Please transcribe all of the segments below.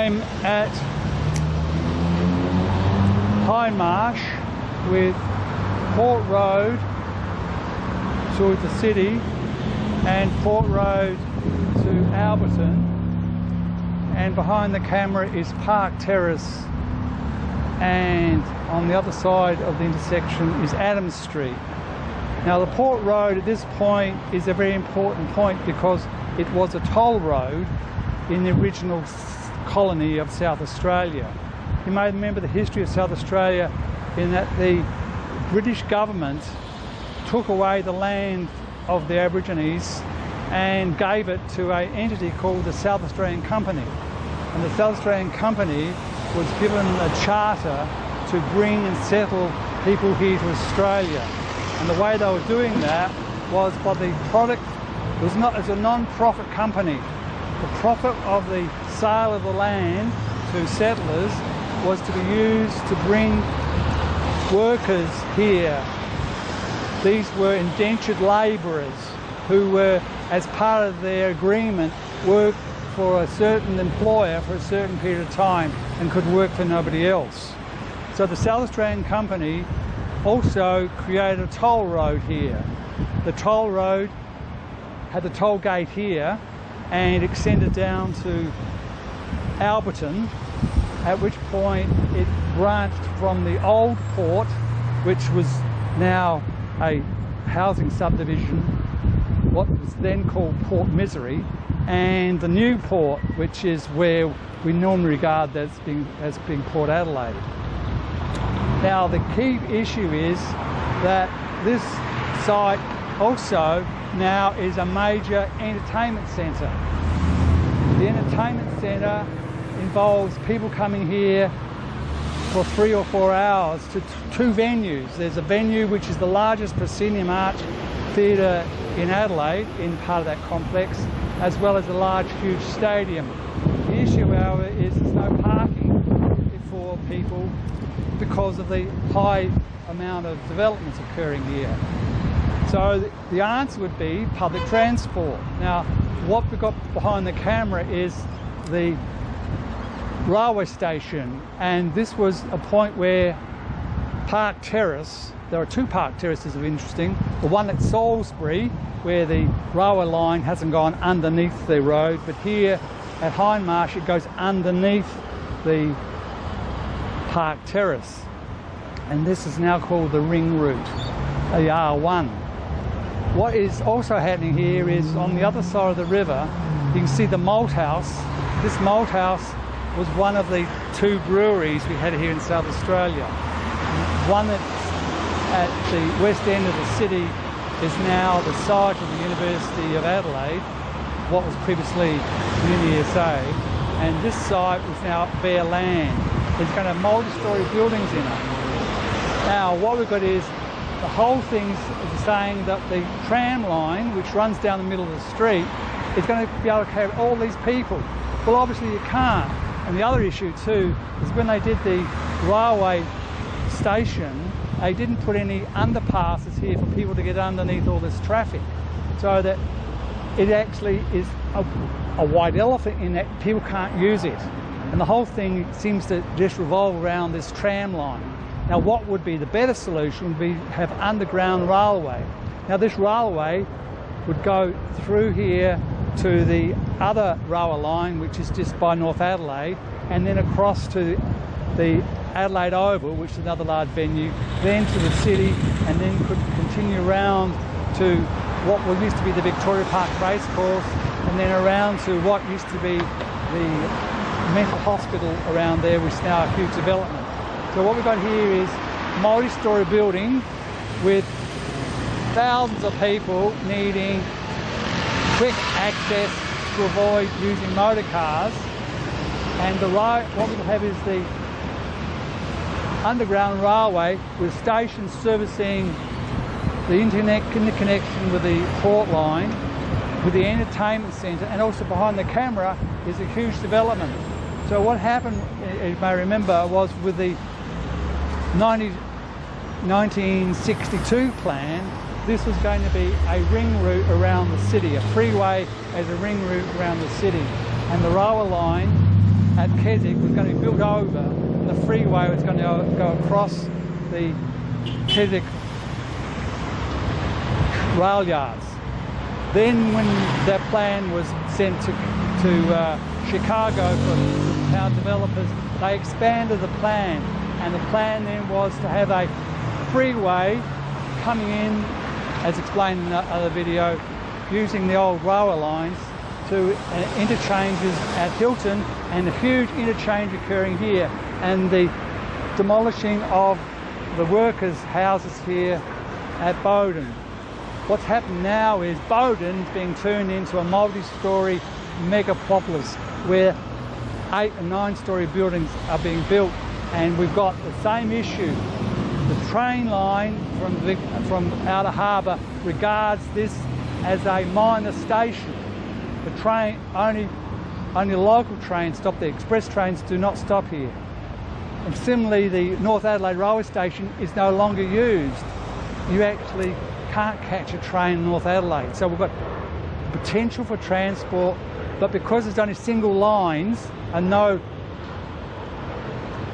I'm at Hindmarsh with Port Road towards the city and Port Road to Alberton, and behind the camera is Park Terrace, and on the other side of the intersection is Adams Street. Now the Port Road at this point is a very important point because it was a toll road in the original colony of South Australia. You may remember the history of South Australia in that the British government took away the land of the Aborigines and gave it to an entity called the South Australian Company. And the South Australian Company was given a charter to bring and settle people here to Australia. And the way they were doing that was by the product, it's a non-profit company. The profit of the sale of the land to settlers was to be used to bring workers here. These were indentured labourers who were, as part of their agreement, work for a certain employer for a certain period of time and could work for nobody else. So the South Australian Company also created a toll road here. The toll road had the toll gate here and extended down to Alberton, at which point it branched from the old port, which was now a housing subdivision, what was then called Port Misery, and the new port, which is where we normally regard as being Port Adelaide. Now the key issue is that this site also now is a major entertainment centre. The entertainment centre involves people coming here for 3 or 4 hours to two venues. There's a venue which is the largest proscenium arch theatre in Adelaide, in part of that complex, as well as a large, huge stadium. The issue, however, is there's no parking for people because of the high amount of developments occurring here. So the answer would be public transport. Now, what we've got behind the camera is the railway station, and this was a point where Park Terrace, there are two Park Terraces of interesting, the one at Salisbury where the railway line hasn't gone underneath the road, but here at Hindmarsh it goes underneath the Park Terrace, and this is now called the ring route, the R1. What is also happening here is on the other side of the river you can see the malt house. This malt house was one of the two breweries we had here in South Australia. One that's at the west end of the city is now the site of the University of Adelaide, what was previously UniSA, and this site is now bare land. It's going to have multi-storey buildings in it. Now what we've got is the whole thing's saying that the tram line, which runs down the middle of the street, is going to be able to carry all these people. Well, obviously you can't. And the other issue too is when they did the railway station, they didn't put any underpasses here for people to get underneath all this traffic. So that it actually is a white elephant in that people can't use it. And the whole thing seems to just revolve around this tram line. Now what would be the better solution would be have underground railway. Now this railway would go through here to the other railway line, which is just by North Adelaide, and then across to the Adelaide Oval, which is another large venue, then to the city, and then could continue around to what used to be the Victoria Park Racecourse, and then around to what used to be the mental hospital around there, which is now a huge development. So what we've got here is multi-storey building with thousands of people needing quick access to avoid using motor cars, and what we have is the underground railway with stations servicing the interconnection with the port line, with the entertainment centre, and also behind the camera is a huge development. So what happened, you may remember, was with the 1962 plan, this was going to be a ring route around the city, a freeway as a ring route around the city. And the railway line at Keswick was going to be built over, and the freeway was going to go across the Keswick rail yards. Then when that plan was sent to Chicago for town developers, they expanded the plan, and the plan then was to have a freeway coming in, as explained in another video, using the old railway lines to interchanges at Hilton, and a huge interchange occurring here, and the demolishing of the workers' houses here at Bowden. What's happened now is Bowden's being turned into a multi-storey megapolis where 8 and 9-storey buildings are being built, and we've got the same issue. The train line from Outer Harbour regards this as a minor station. The train, only local trains stop there. Express trains do not stop here. And similarly, the North Adelaide railway station is no longer used. You actually can't catch a train in North Adelaide. So we've got potential for transport, but because there's only single lines and no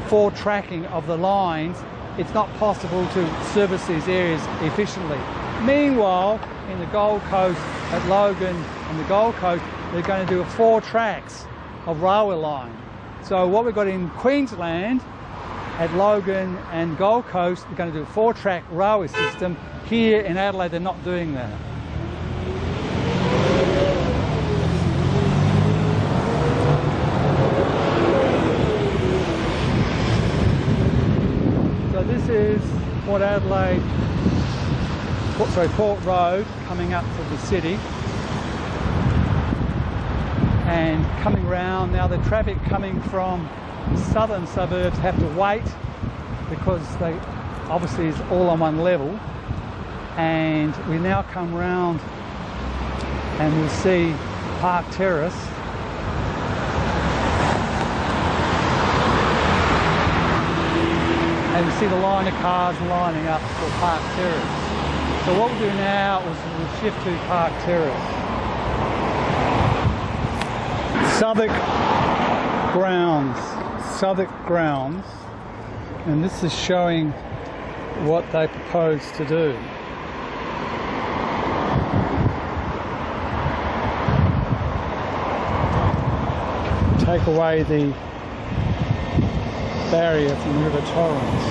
forward tracking of the lines, it's not possible to service these areas efficiently. Meanwhile, in the Gold Coast, at Logan and the Gold Coast, they're going to do 4 tracks of railway line. So what we've got in Queensland, at Logan and Gold Coast, they're going to do a 4-track railway system. Here in Adelaide, they're not doing that. So this is Port Road coming up to the city, and coming round. Now the traffic coming from the southern suburbs have to wait because they obviously is all on one level, and we now come round and we'll see Park Terrace. And we see the line of cars lining up for Park Terrace. So what we'll do now is we'll shift to Park Terrace. Southwark Grounds, and this is showing what they propose to do. Take away the barrier from River Torrens.